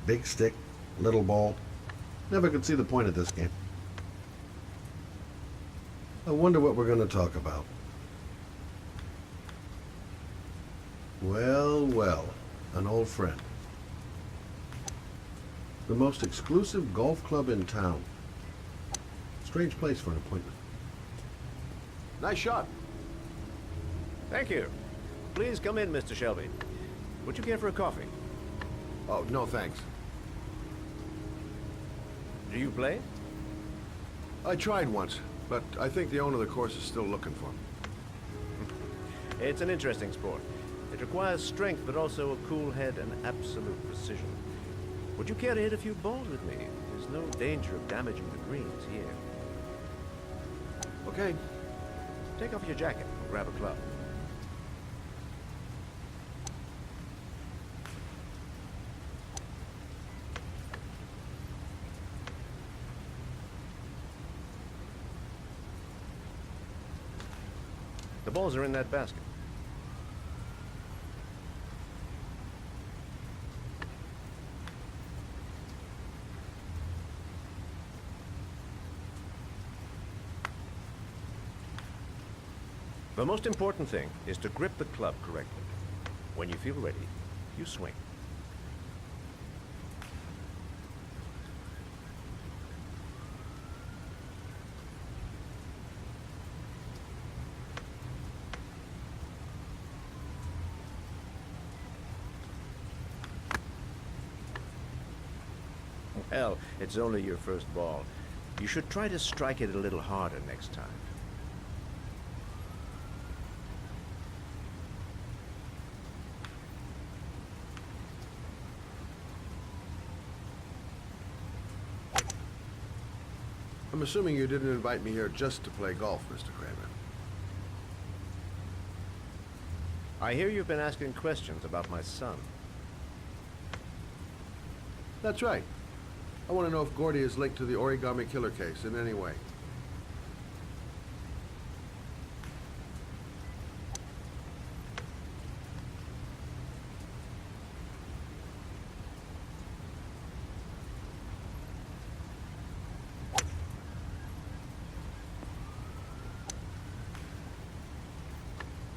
Big stick, little ball. Never could see the point of this game. I wonder what we're going to talk about. Well, well, an old friend. The most exclusive golf club in town. Strange place for an appointment. Nice shot. Thank you. Please come in, Mr. Shelby. Would you care for a coffee? Oh, no thanks. Do you play? I tried once, but I think the owner of the course is still looking for me. It's an interesting sport. It requires strength, but also a cool head and absolute precision. Would you care to hit a few balls with me? There's no danger of damaging the greens here. Okay. Take off your jacket and grab a club. The balls are in that basket. The most important thing is to grip the club correctly. When you feel ready, you swing. Well, it's only your first ball. You should try to strike it a little harder next time. I'm assuming you didn't invite me here just to play golf, Mr. Kramer. I hear you've been asking questions about my son. That's right. I want to know if Gordy is linked to the Origami Killer case in any way.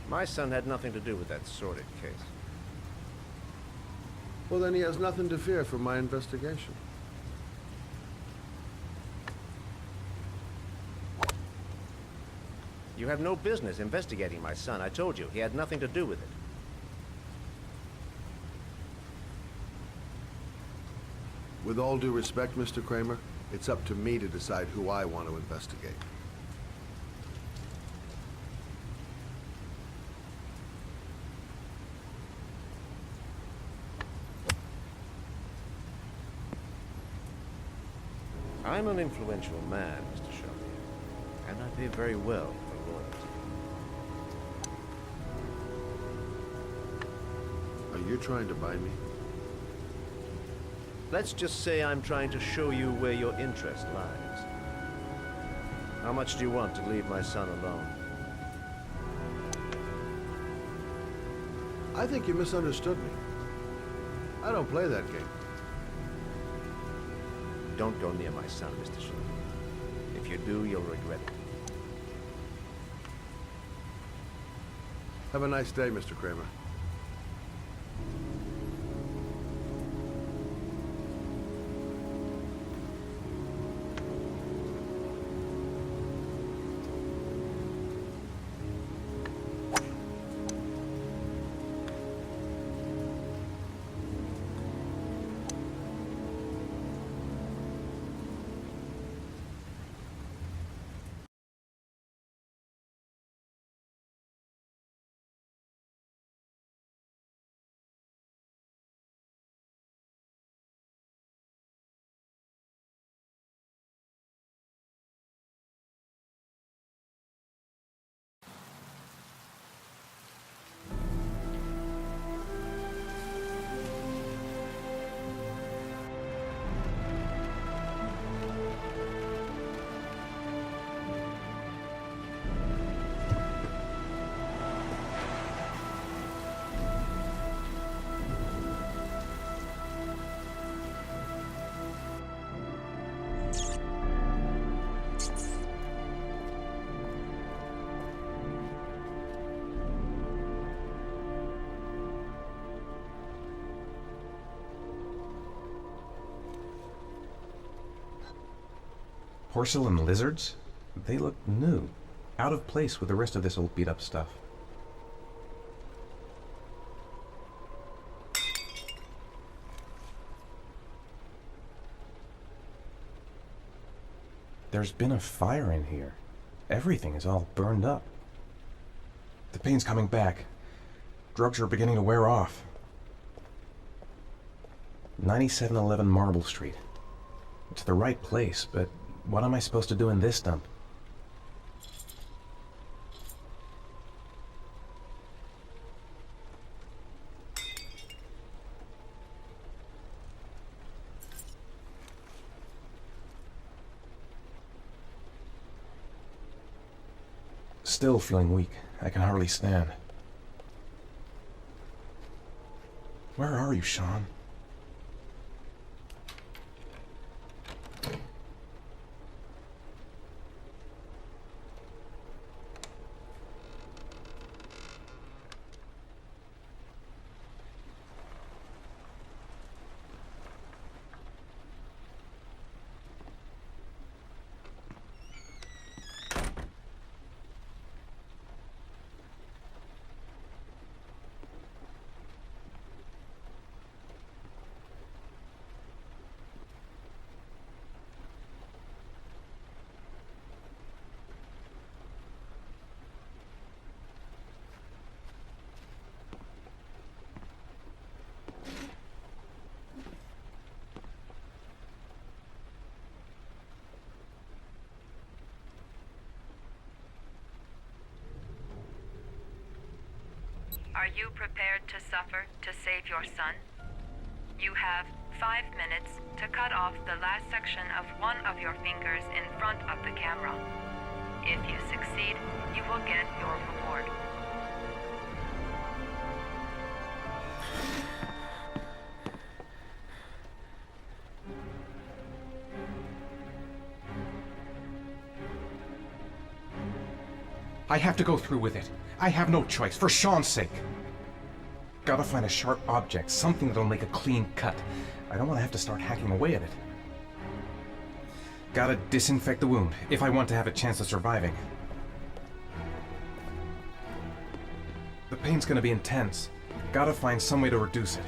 My son had nothing to do with that sordid case. Well, then he has nothing to fear from my investigation. You have no business investigating my son. I told you, he had nothing to do with it. With all due respect, Mr. Kramer, it's up to me to decide who I want to investigate. I'm an influential man, Mr. Shelby, and I pay very well for loyalty. Are you trying to buy me? Let's just say I'm trying to show you where your interest lies. How much do you want to leave my son alone? I think you misunderstood me. I don't play that game. Don't go near my son, Mr. Shelby. If you do, you'll regret it. Have a nice day, Mr. Kramer. porcelain lizards? They look new, out of place with the rest of this old beat-up stuff. There's been a fire in here. Everything is all burned up. The pain's coming back. Drugs are beginning to wear off. 9711 Marble Street. It's the right place, but what am I supposed to do in this dump? Still feeling weak. I can hardly stand. Where are you, Sean? Are you prepared to suffer to save your son? You have 5 minutes to cut off the last section of one of your fingers in front of the camera. If you succeed, you will get your reward. I have to go through with it. I have no choice, for Sean's sake. Gotta find a sharp object, something that'll make a clean cut. I don't want to have to start hacking away at it. Gotta disinfect the wound, if I want to have a chance of surviving. The pain's gonna be intense. Gotta find some way to reduce it.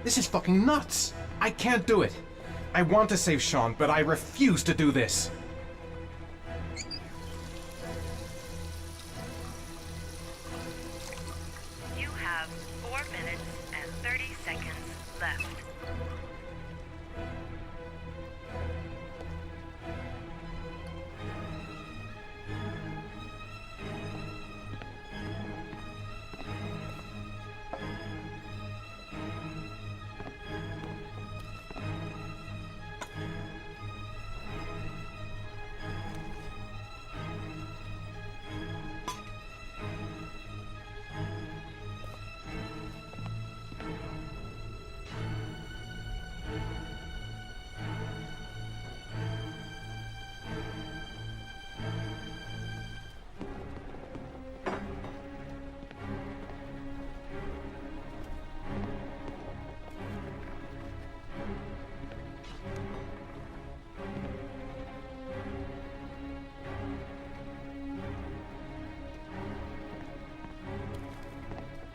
This is fucking nuts! I can't do it! I want to save Sean, but I refuse to do this! You have 4 minutes and 30 seconds left.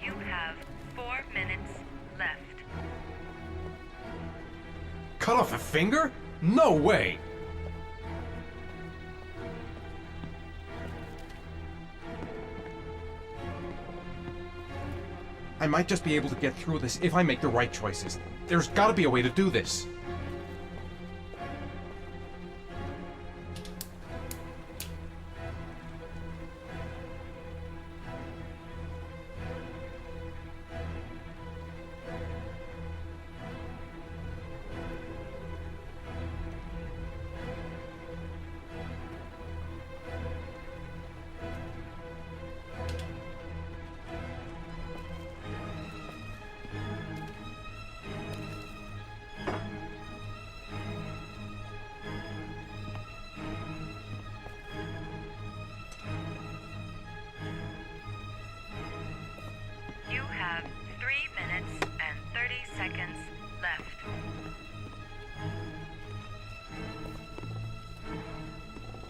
You have 4 minutes left. Cut off a finger? No way! I might just be able to get through this if I make the right choices. There's gotta be a way to do this.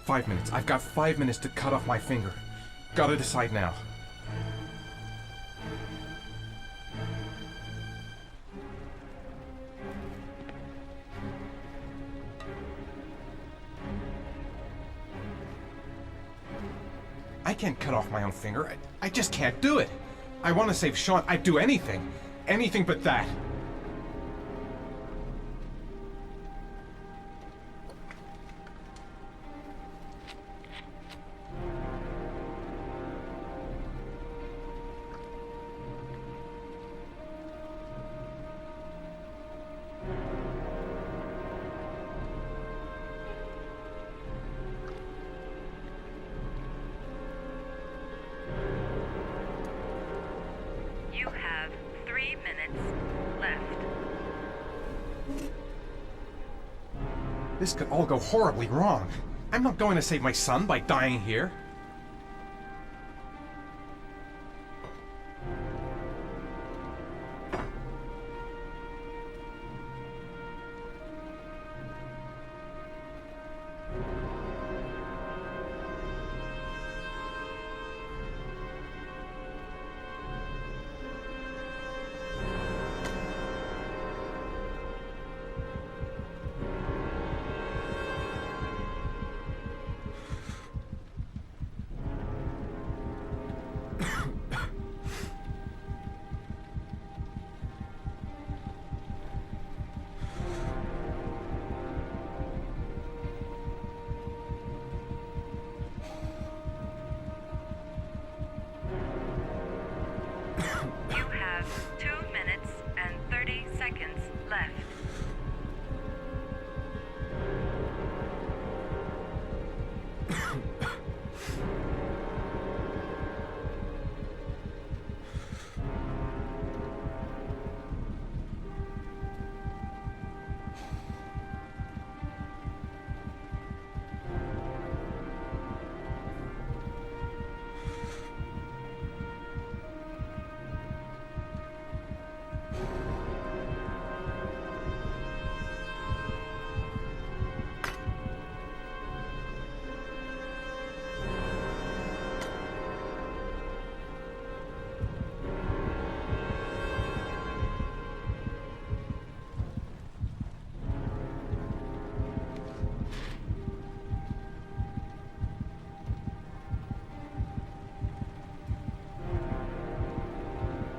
5 minutes. I've got 5 minutes to cut off my finger. Gotta decide now. I can't cut off my own finger. I just can't do it. I want to save Sean. I'd do anything. Anything but that. You have 3 minutes left. This could all go horribly wrong. I'm not going to save my son by dying here. You have 2 minutes and 30 seconds left.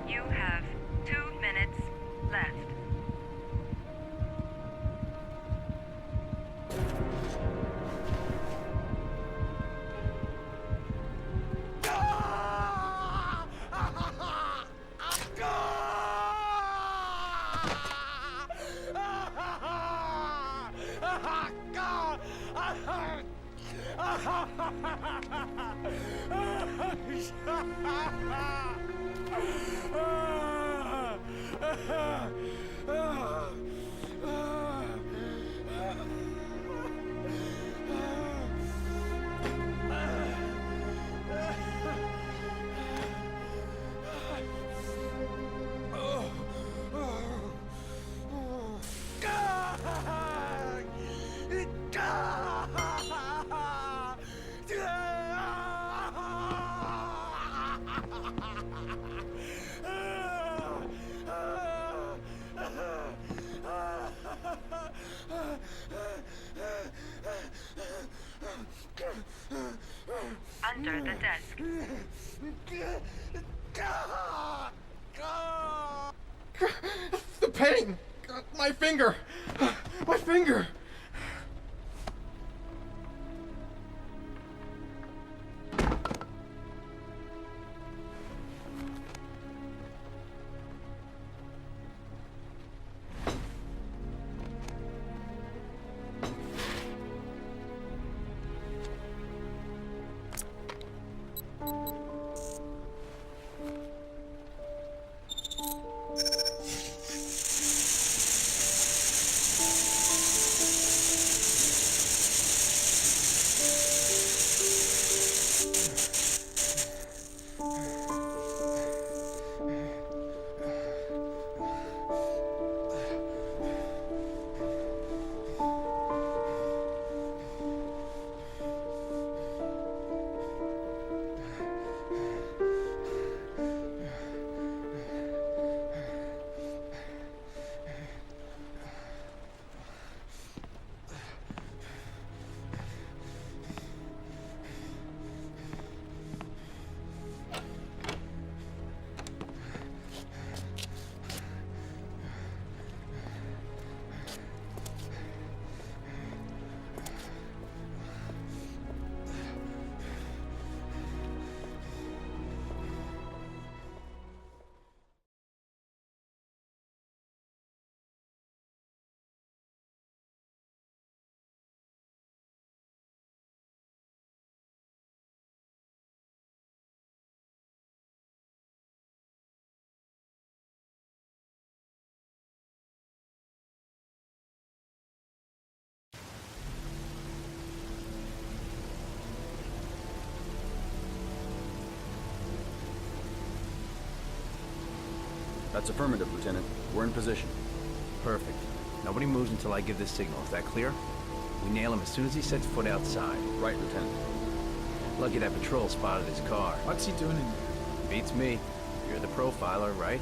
You have 2 minutes left. Under the desk. The pain! My finger! My finger! That's affirmative, Lieutenant. We're in position. Perfect. Nobody moves until I give the signal. Is that clear? We nail him as soon as he sets foot outside. Right, Lieutenant. Lucky that patrol spotted his car. What's he doing in there? Beats me. You're the profiler, right?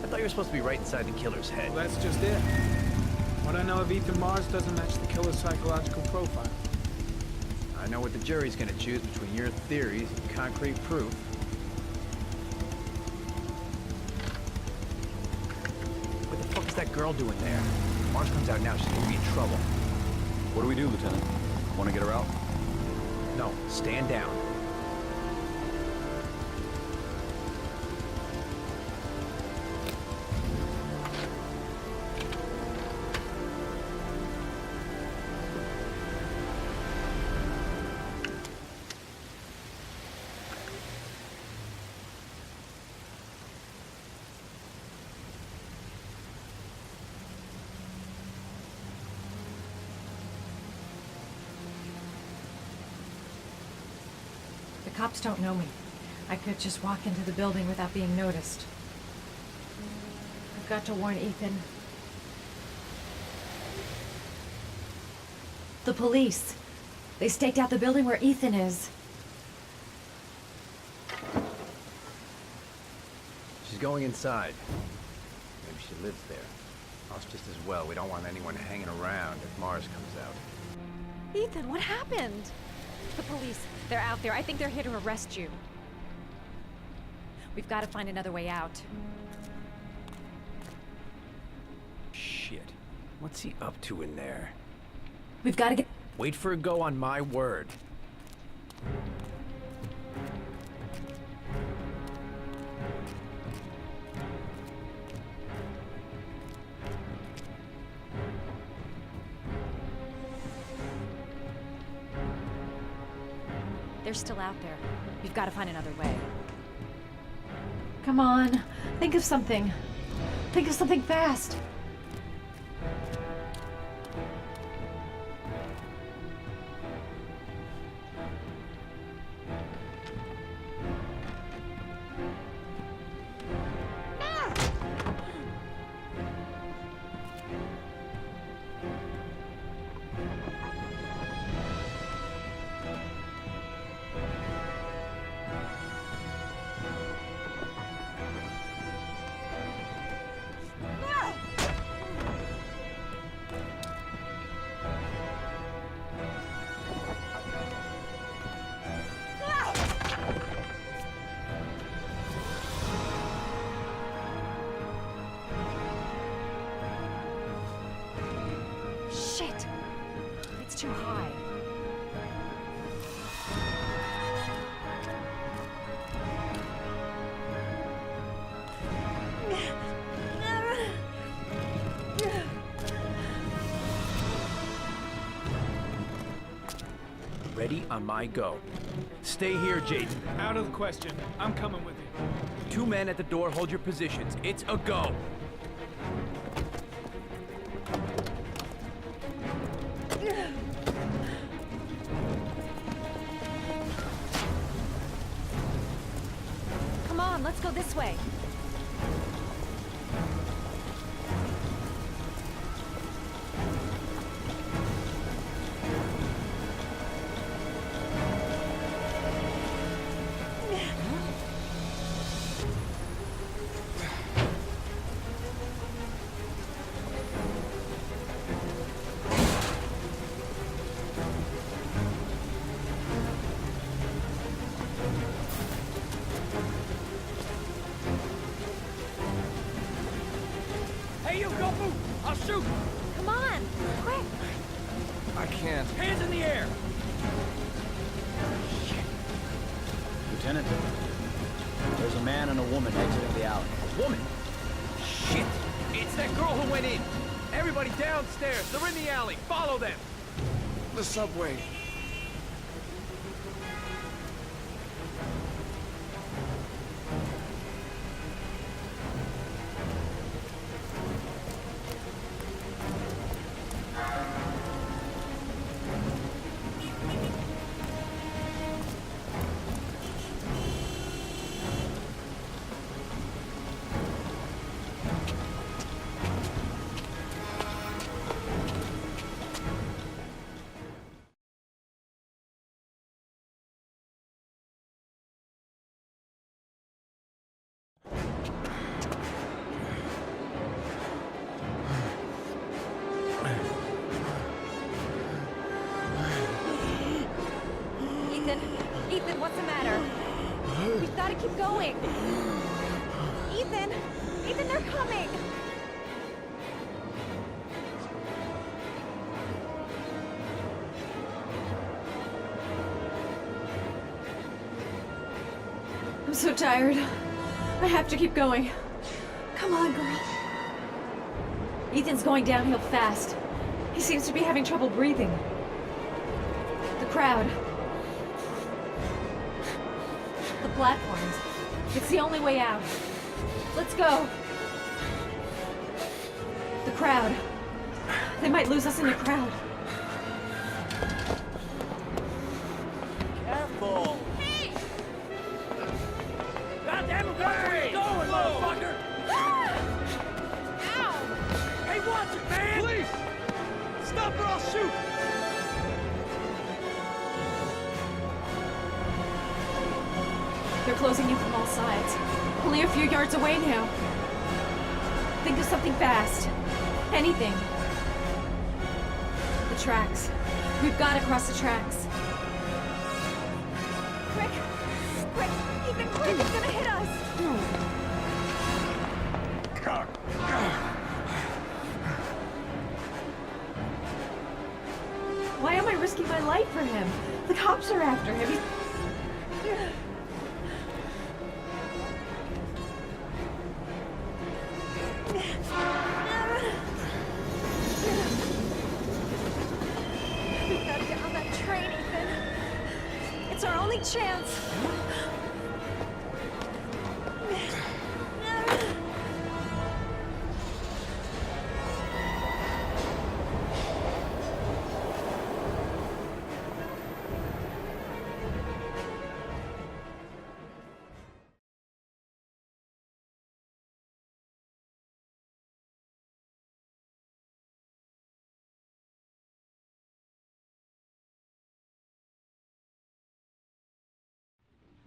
I thought you were supposed to be right inside the killer's head. Well, that's just it. What I know of Ethan Mars doesn't match the killer's psychological profile. I know what the jury's gonna choose between your theories and concrete proof. What the fuck is that girl doing there? Mars comes out now, she's gonna be in trouble. What do we do, Lieutenant? Want to get her out? No, stand down. The cops don't know me. I could just walk into the building without being noticed. I've got to warn Ethan. The police. They staked out the building where Ethan is. She's going inside. Maybe she lives there. Us just as well. We don't want anyone hanging around if Mars comes out. Ethan, what happened? The police. They're out there. I think they're here to arrest you. We've got to find another way out. Shit. What's he up to in there? We've got to get... Wait for a go on my word. They're still out there. We've got to find another way. Come on. Think of something. Think of something fast. Shit! It's too high. Ready on my go. Stay here, Jaden. Out of the question. I'm coming with you. 2 men at the door, hold your positions. It's a go. Come on, let's go this way. Hey, you, don't move! I'll shoot! Come on, quick! I can't. Hands in the air! Lieutenant, there's a man and a woman exiting the alley. Woman! Shit! It's that girl who went in! Everybody downstairs! They're in the alley! Follow them! The subway. gotta keep going. Ethan! Ethan, they're coming! I'm so tired. I have to keep going. Come on, girl. Ethan's going downhill fast. He seems to be having trouble breathing. The crowd. The platforms. It's the only way out. Let's go. The crowd. They might lose us in the crowd. Careful! Hey! Goddamn it, watch where you're going, motherfucker! Ow! Hey, watch it, man! Please! Stop or I'll shoot! They're closing in from all sides. Only a few yards away now. Think of something fast. Anything. The tracks. We've got to cross the tracks. Quick! Quick! Ethan, quick! It's gonna hit us! Why am I risking my life for him? The cops are after him. We've gotta get on that train, Ethan. It's our only chance.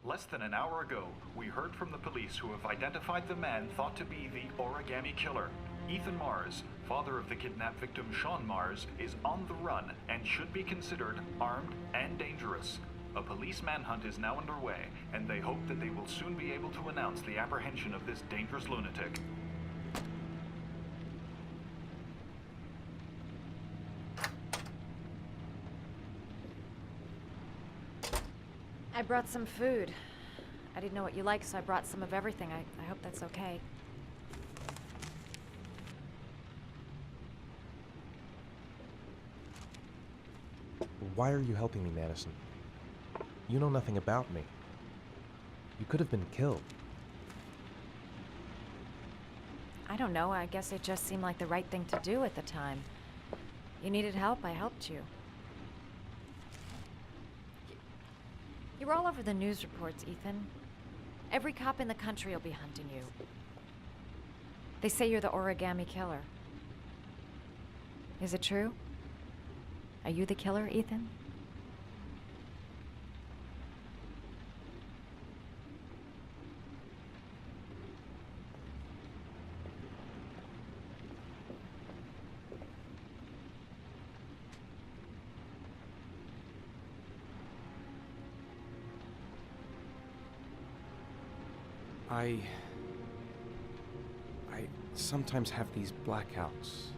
Less than an hour ago, we heard from the police who have identified the man thought to be the Origami Killer. Ethan Mars, father of the kidnapped victim Sean Mars, is on the run and should be considered armed and dangerous. A police manhunt is now underway, and they hope that they will soon be able to announce the apprehension of this dangerous lunatic. I brought some food. I didn't know what you like, so I brought some of everything. I hope that's okay. Why are you helping me, Madison? You know nothing about me. You could have been killed. I don't know. I guess it just seemed like the right thing to do at the time. You needed help, I helped you. You're all over the news reports, Ethan. Every cop in the country will be hunting you. They say you're the Origami Killer. Is it true? Are you the killer, Ethan? I sometimes have these blackouts.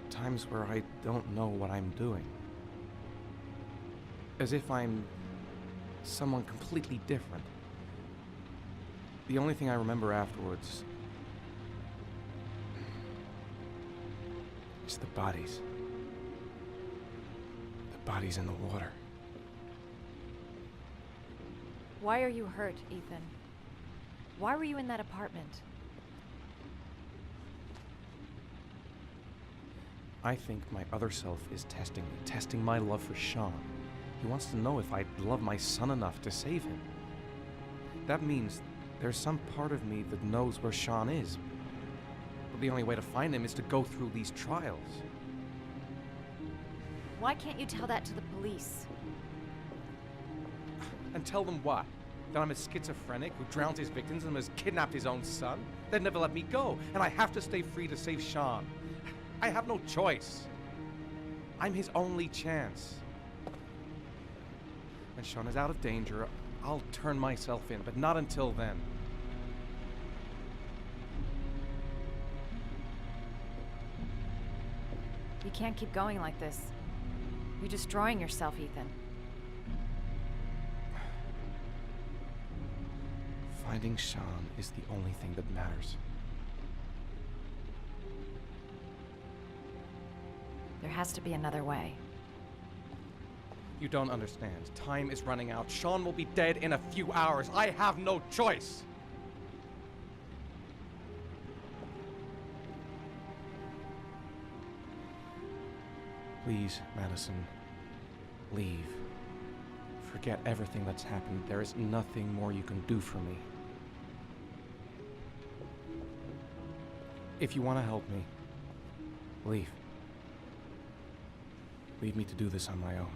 Times where I don't know what I'm doing. As if I'm someone completely different. The only thing I remember afterwards is the bodies. The bodies in the water. Why are you hurt, Ethan? Why were you in that apartment? I think my other self is testing me, testing my love for Sean. He wants to know if I love my son enough to save him. That means there's some part of me that knows where Sean is. But the only way to find him is to go through these trials. Why can't you tell that to the police? And tell them what? That I'm a schizophrenic who drowns his victims and has kidnapped his own son? They'd never let me go, and I have to stay free to save Sean. I have no choice. I'm his only chance. When Sean is out of danger, I'll turn myself in, but not until then. You can't keep going like this. You're destroying yourself, Ethan. Finding Sean is the only thing that matters. There has to be another way. You don't understand. Time is running out. Sean will be dead in a few hours. I have no choice. Please, Madison, leave. Forget everything that's happened. There is nothing more you can do for me. If you want to help me, leave. Leave me to do this on my own.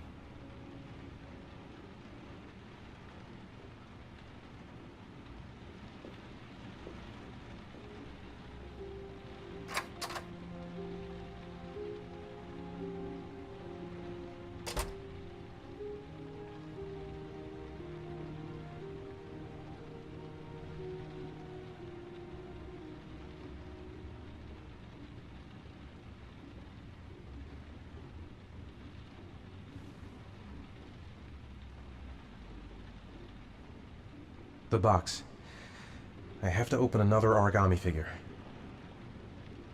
The box. I have to open another origami figure.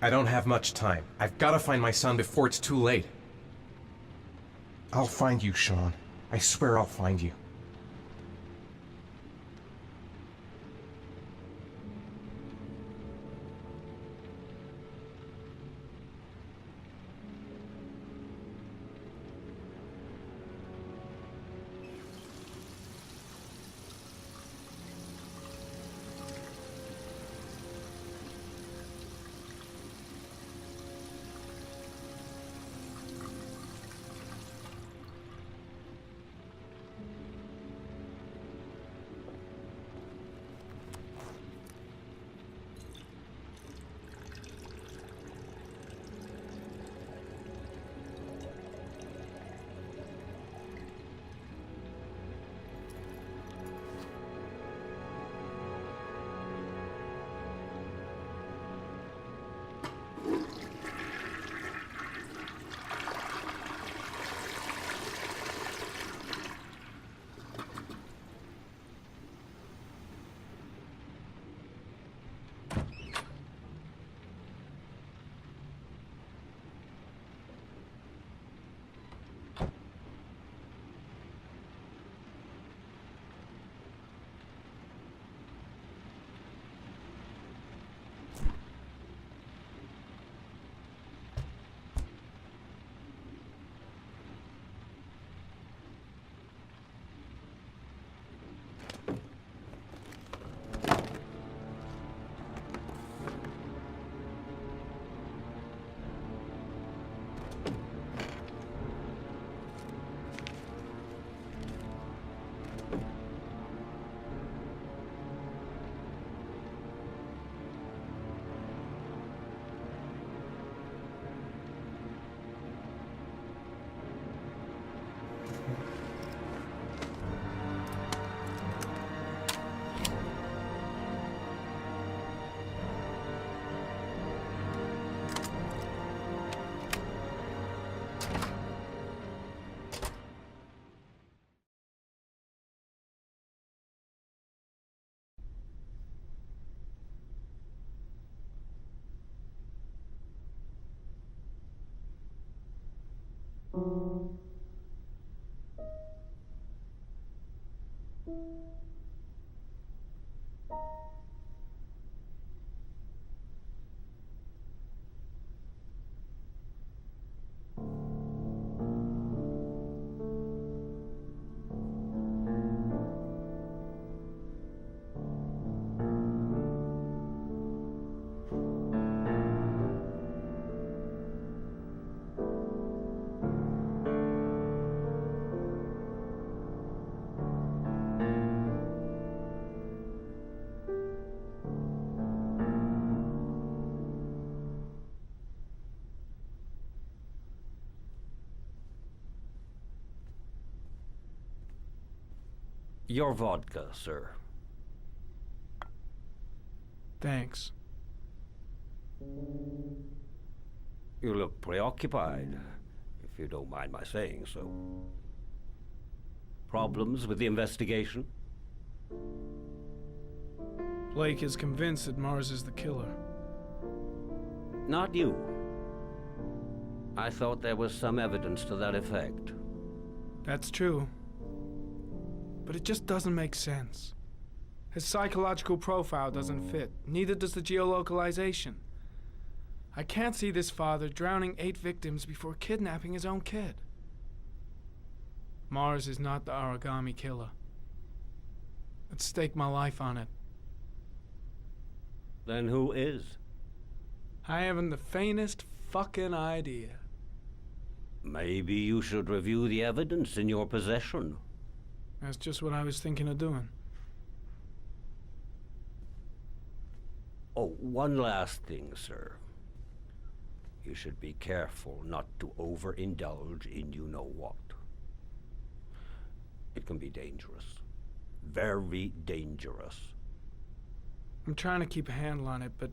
I don't have much time. I've got to find my son before it's too late. I'll find you, Sean. I swear I'll find you. Your vodka, sir. Thanks. You look preoccupied, if you don't mind my saying so. Problems with the investigation? Blake is convinced that Mars is the killer. Not you. I thought there was some evidence to that effect. That's true. But it just doesn't make sense. His psychological profile doesn't fit. Neither does the geolocalization. I can't see this father drowning 8 victims before kidnapping his own kid. Mars is not the origami killer. I'd stake my life on it. Then who is? I haven't the faintest fucking idea. Maybe you should review the evidence in your possession. That's just what I was thinking of doing. Oh, one last thing, sir. You should be careful not to overindulge in you-know-what. It can be dangerous. Very dangerous. I'm trying to keep a handle on it, but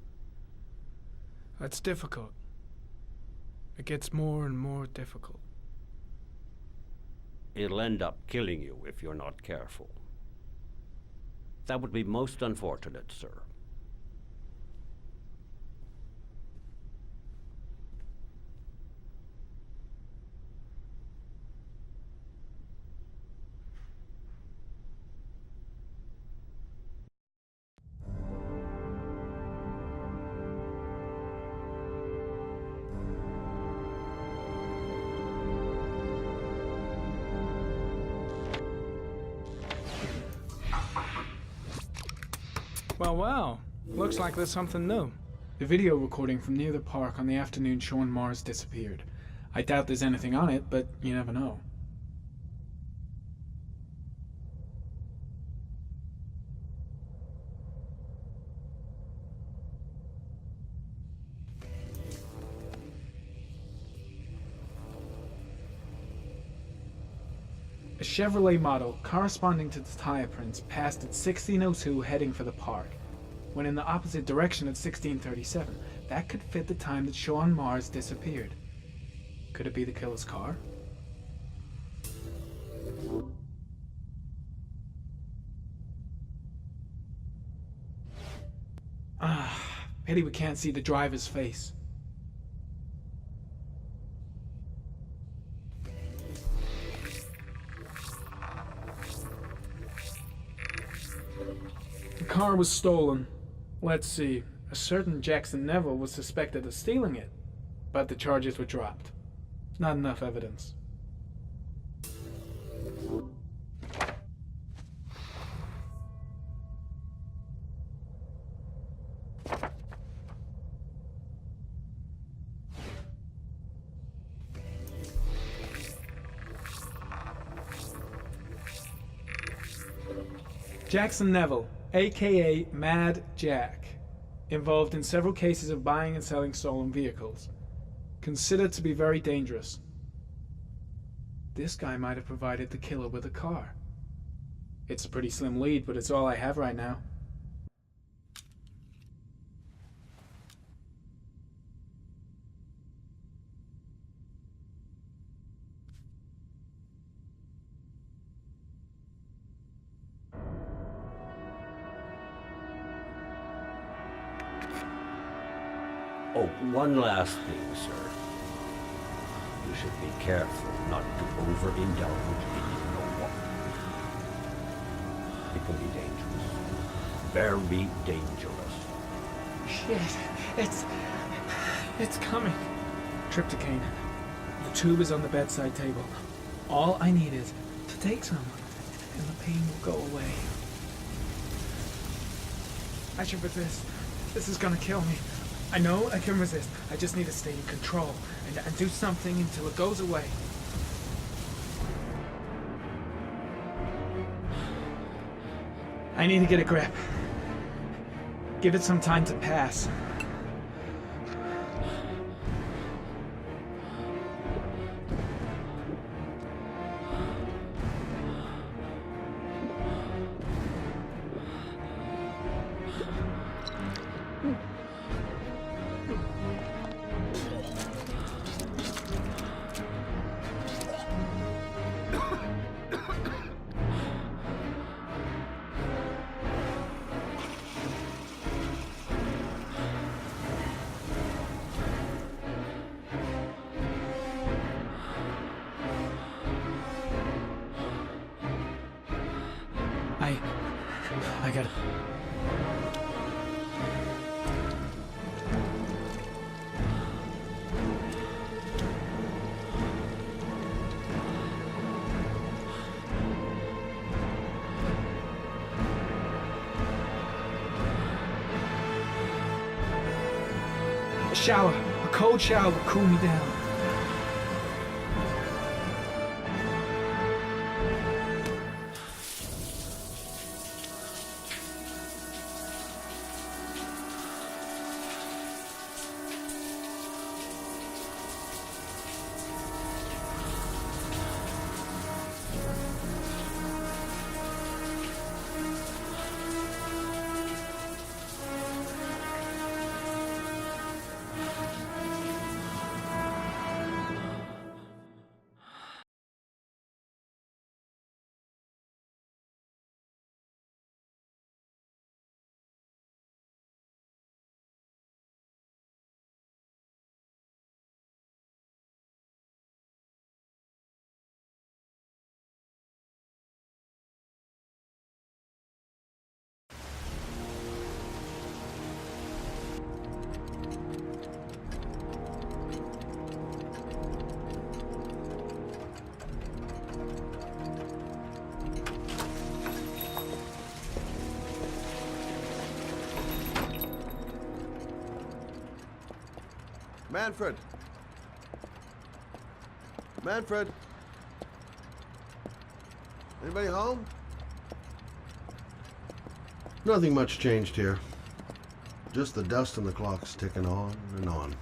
that's difficult. It gets more and more difficult. It'll end up killing you if you're not careful. That would be most unfortunate, sir. Well, looks like there's something new. The video recording from near the park on the afternoon Sean Mars disappeared. I doubt there's anything on it, but you never know. A Chevrolet model corresponding to the tire prints passed at 16:02 heading for the park, when in the opposite direction at 16:37. That could fit the time that Sean Mars disappeared. Could it be the killer's car? Pity we can't see the driver's face. The car was stolen. Let's see. A certain Jackson Neville was suspected of stealing it, but the charges were dropped. Not enough evidence. Jackson Neville, aka Mad Jack, involved in several cases of buying and selling stolen vehicles. Considered to be very dangerous. This guy might have provided the killer with a car. It's a pretty slim lead, but it's all I have right now. Oh, one last thing, sir. You should be careful not to overindulge in you-know-what. It can be dangerous. Very dangerous. Shit, it's coming. Trypticane. The tube is on the bedside table. All I need is to take some, and the pain will go away. I should resist. This is gonna kill me. I know I can resist. I just need to stay in control and do something until it goes away. I need to get a grip. Give it some time to pass. A shower. A cold shower will cool me down. Manfred! Manfred! Anybody home? Nothing much changed here. Just the dust and the clocks ticking on and on.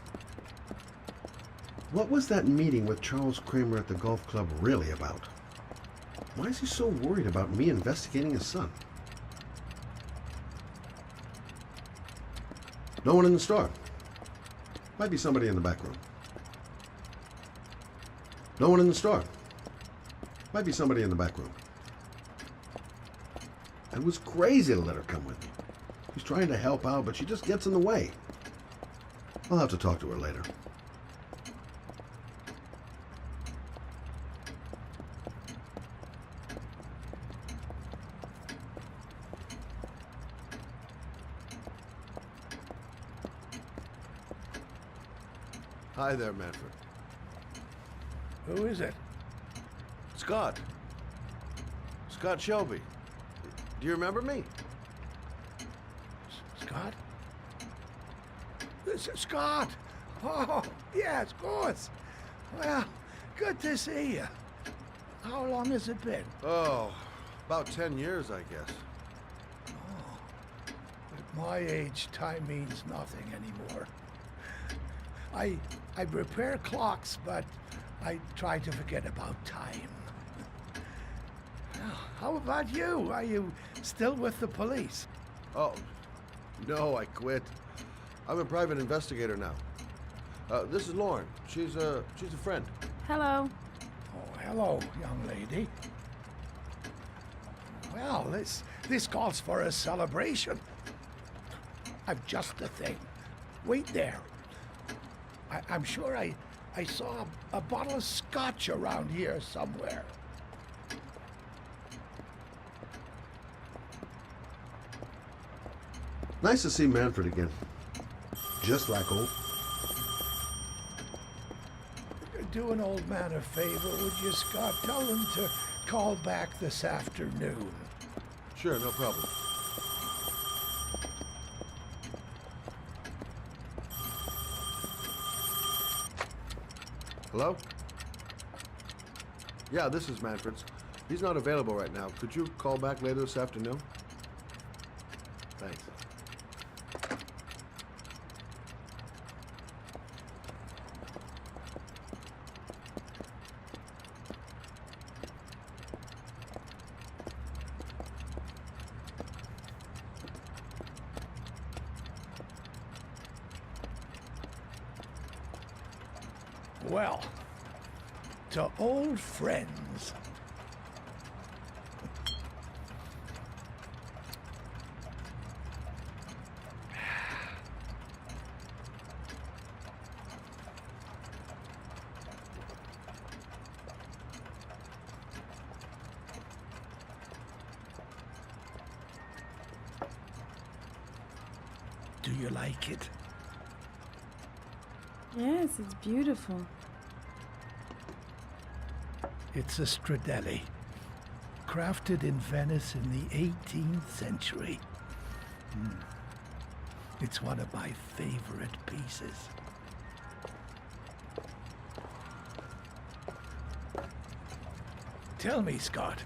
What was that meeting with Charles Kramer at the golf club really about? Why is he so worried about me investigating his son? No one in the store. Might be somebody in the back room. No one in the store. Might be somebody in the back room. It was crazy to let her come with me. She's trying to help out, but she just gets in the way. I'll have to talk to her later. Hi there, Manfred. Who is it? Scott. Scott Shelby. Do you remember me? Scott? This is Scott! Oh, yes, of course. Well, good to see you. How long has it been? Oh, about 10 years, I guess. Oh, but at my age, time means nothing anymore. I repair clocks, but I try to forget about time. How about you? Are you still with the police? Oh, no, I quit. I'm a private investigator now. This is Lauren. She's a friend. Hello. Oh, hello, young lady. Well, this calls for a celebration. I've just the thing. Wait there. I'm sure I saw a bottle of scotch around here somewhere. Nice to see Manfred again. Just like old. Do an old man a favor, would you, Scott? Tell him to call back this afternoon. Sure, no problem. Hello? Yeah, this is Manfred's. He's not available right now. Could you call back later this afternoon? Thanks. Well, to old friends. Do you like it? Yes, it's beautiful. It's a Stradelli, crafted in Venice in the 18th century. It's one of my favorite pieces. Tell me, Scott,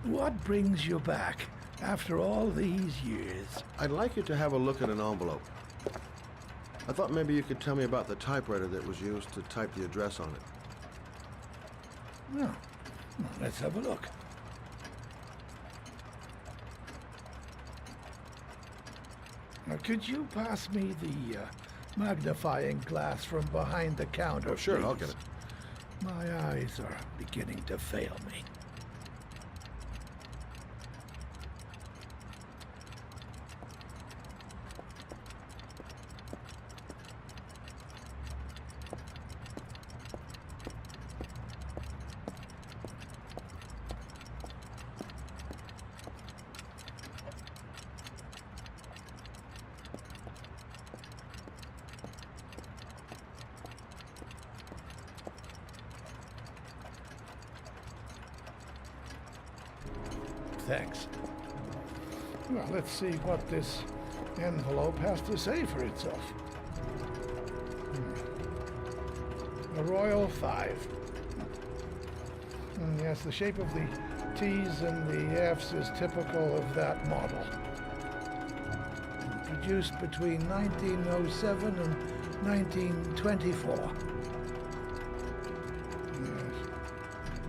what brings you back after all these years? I'd like you to have a look at an envelope. I thought maybe you could tell me about the typewriter that was used to type the address on it. Well, let's have a look. Now, could you pass me the magnifying glass from behind the counter, Oh, sure, I'll please? get it. My eyes are beginning to fail me. Thanks. Well, let's see what this envelope has to say for itself. A Royal 5. Yes, the shape of the T's and the F's is typical of that model. Produced between 1907 and 1924. Yes,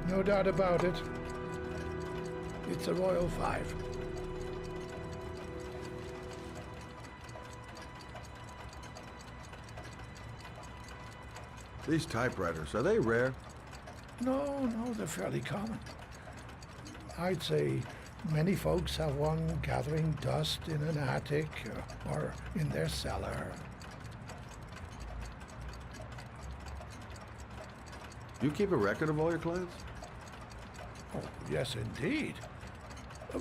no doubt about it. It's a Royal 5. These typewriters, are they rare? No, they're fairly common. I'd say many folks have one gathering dust in an attic or in their cellar. Do you keep a record of all your clients? Oh, yes, indeed.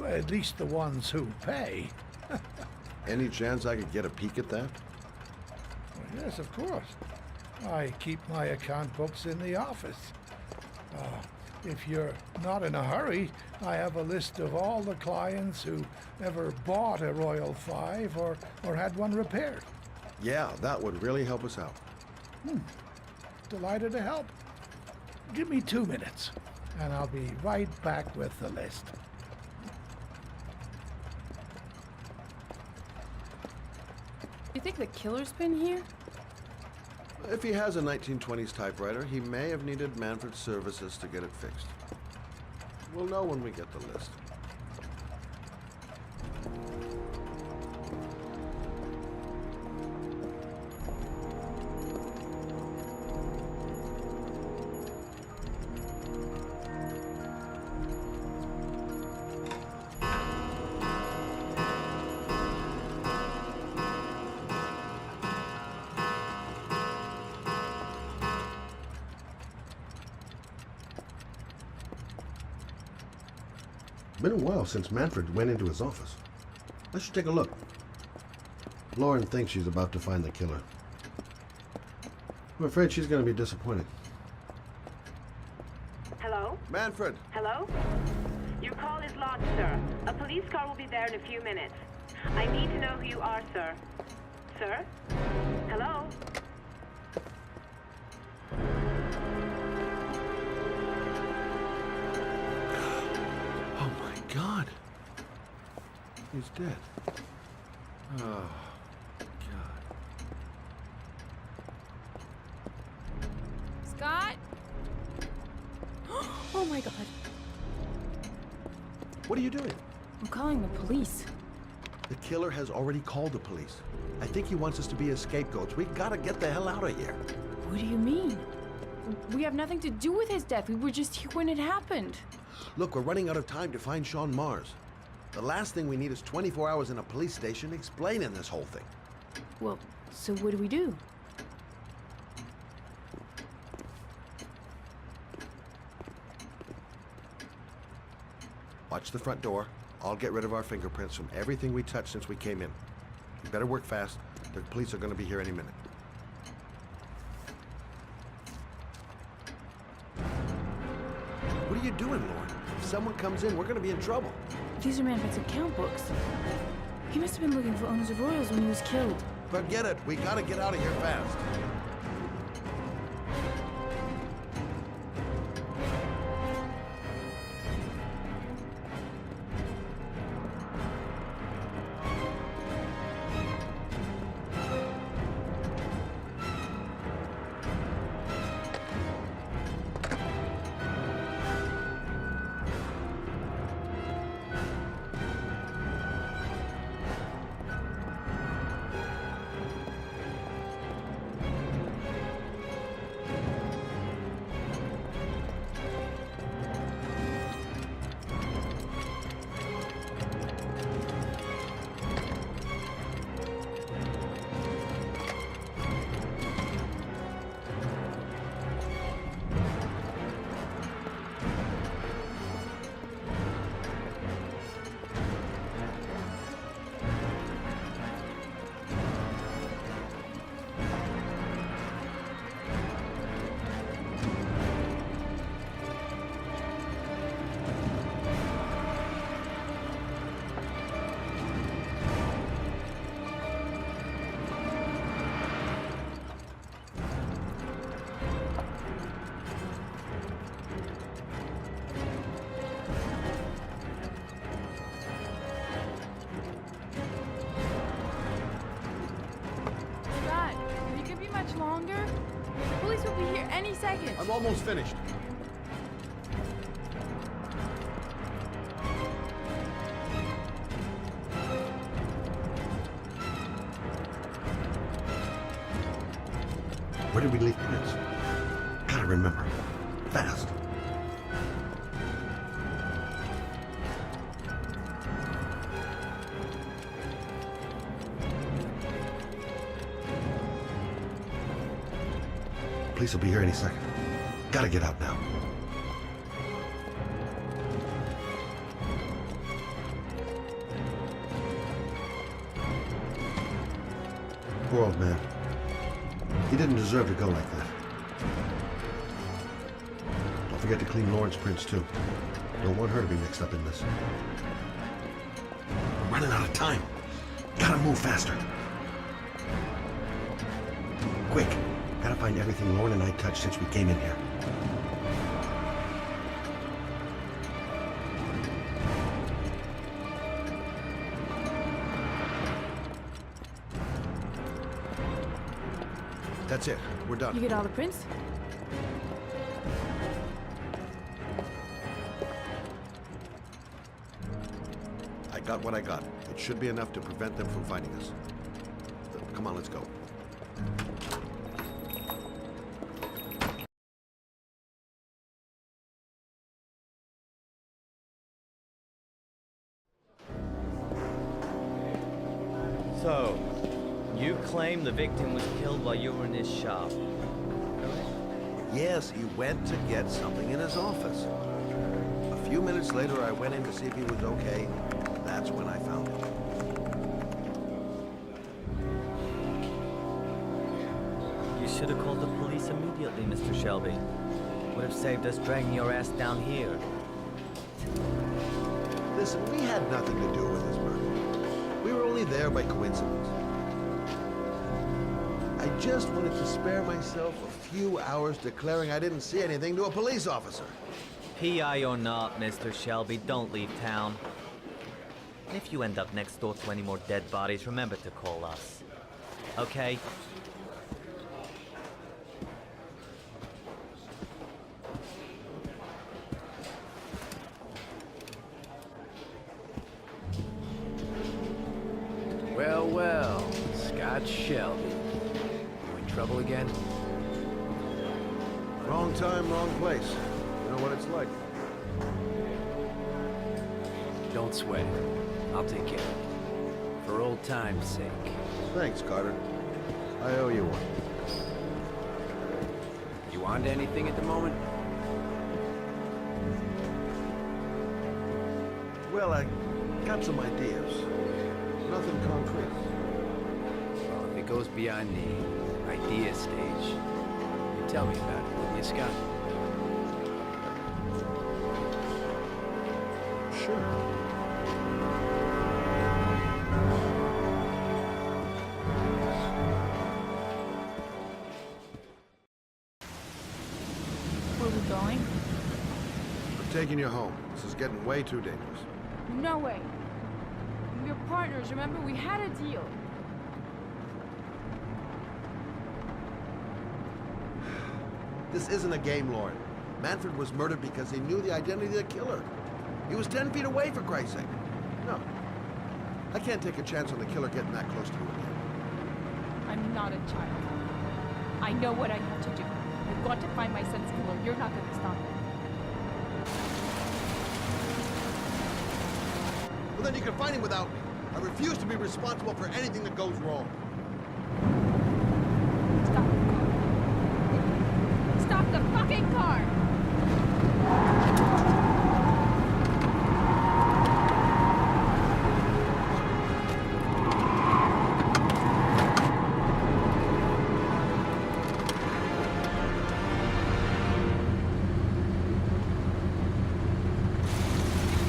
At least the ones who pay. Any chance I could get a peek at that? Well, yes, of course. I keep my account books in the office. If you're not in a hurry, I have a list of all the clients who ever bought a Royal 5 or had one repaired. Yeah, that would really help us out. Delighted to help. Give me 2 minutes, and I'll be right back with the list. You think the killer's been here? If he has a 1920s typewriter, he may have needed Manfred's services to get it fixed. We'll know when we get the list. Been a while since Manfred went into his office. I should take a look. Lauren thinks she's about to find the killer. I'm afraid she's going to be disappointed. Hello? Manfred! Hello? Your call is lodged, sir. A police car will be there in a few minutes. I need to know who you are, sir. Sir? Hello? Oh my God! He's dead. Oh, God. Scott? Oh my God. What are you doing? I'm calling the police. The killer has already called the police. I think he wants us to be his scapegoats. We gotta get the hell out of here. What do you mean? We have nothing to do with his death. We were just here when it happened. Look, we're running out of time to find Sean Mars. The last thing we need is 24 hours in a police station explaining this whole thing. Well, so what do we do? Watch the front door. I'll get rid of our fingerprints from everything we touched since we came in. You better work fast. The police are going to be here any minute. What are you doing, Lauren? If someone comes in, we're going to be in trouble. These are Manfred's account books. He must have been looking for owners of Royals when he was killed. Forget it. We got to get out of here fast. Longer? The police will be here any second. I'm almost finished. Where did we leave Prince? Gotta remember. Fast. Police will be here any second. Gotta get out now. Poor old man. He didn't deserve to go like that. Don't forget to clean Lauren's prints, too. Don't want her to be mixed up in this. We're running out of time. Gotta move faster. Quick. Gotta find everything Lauren and I touched since we came in here. That's it. We're done. You get all the prints? I got what I got. It should be enough to prevent them from finding us. Come on, let's go. So, you claim the victim was killed while you were in his shop? Yes, he went to get something in his office. A few minutes later, I went in to see if he was okay. That's when I found him. You should have called the police immediately, Mr. Shelby. Would have saved us dragging your ass down here. Listen, we had nothing to do with this murder. We were only there by coincidence. I just wanted to spare myself a few hours declaring I didn't see anything to a police officer. PI or not, Mr. Shelby, don't leave town. If you end up next door to any more dead bodies, remember to call us. Okay? Well, well, Scott Shelby. You in trouble again? Wrong time, wrong place. You know what it's like. Don't sweat it. I'll take care of it. For old time's sake. Thanks, Carter. I owe you one. You on to anything at the moment? Well, I got some ideas. Nothing concrete. goes beyond the idea stage. You tell me about it, will you, Scott? Sure. Where are we going? I'm taking you home. This is getting way too dangerous. No way. We're partners, remember? We had a deal. This isn't a game, Lauren. Manfred was murdered because he knew the identity of the killer. He was 10 feet away, for Christ's sake. No. I can't take a chance on the killer getting that close to you again. I'm not a child. I know what I have to do. I've got to find my son's killer. You're not going to stop me. Well, then you can find him without me. I refuse to be responsible for anything that goes wrong. Stop the fucking car!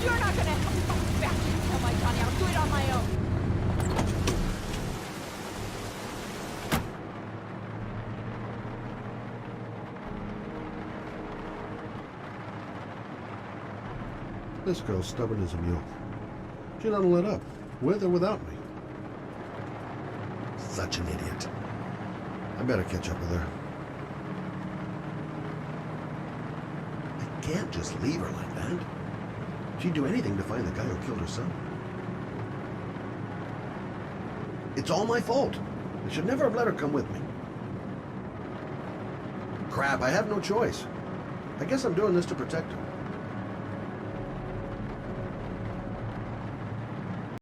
You're not gonna help me fight back and kill my Johnny. I'll do it on my own. This girl's stubborn as a mule. She doesn't let up, with or without me. Such an idiot. I better catch up with her. I can't just leave her like that. She'd do anything to find the guy who killed her son. It's all my fault. I should never have let her come with me. Crap, I have no choice. I guess I'm doing this to protect her.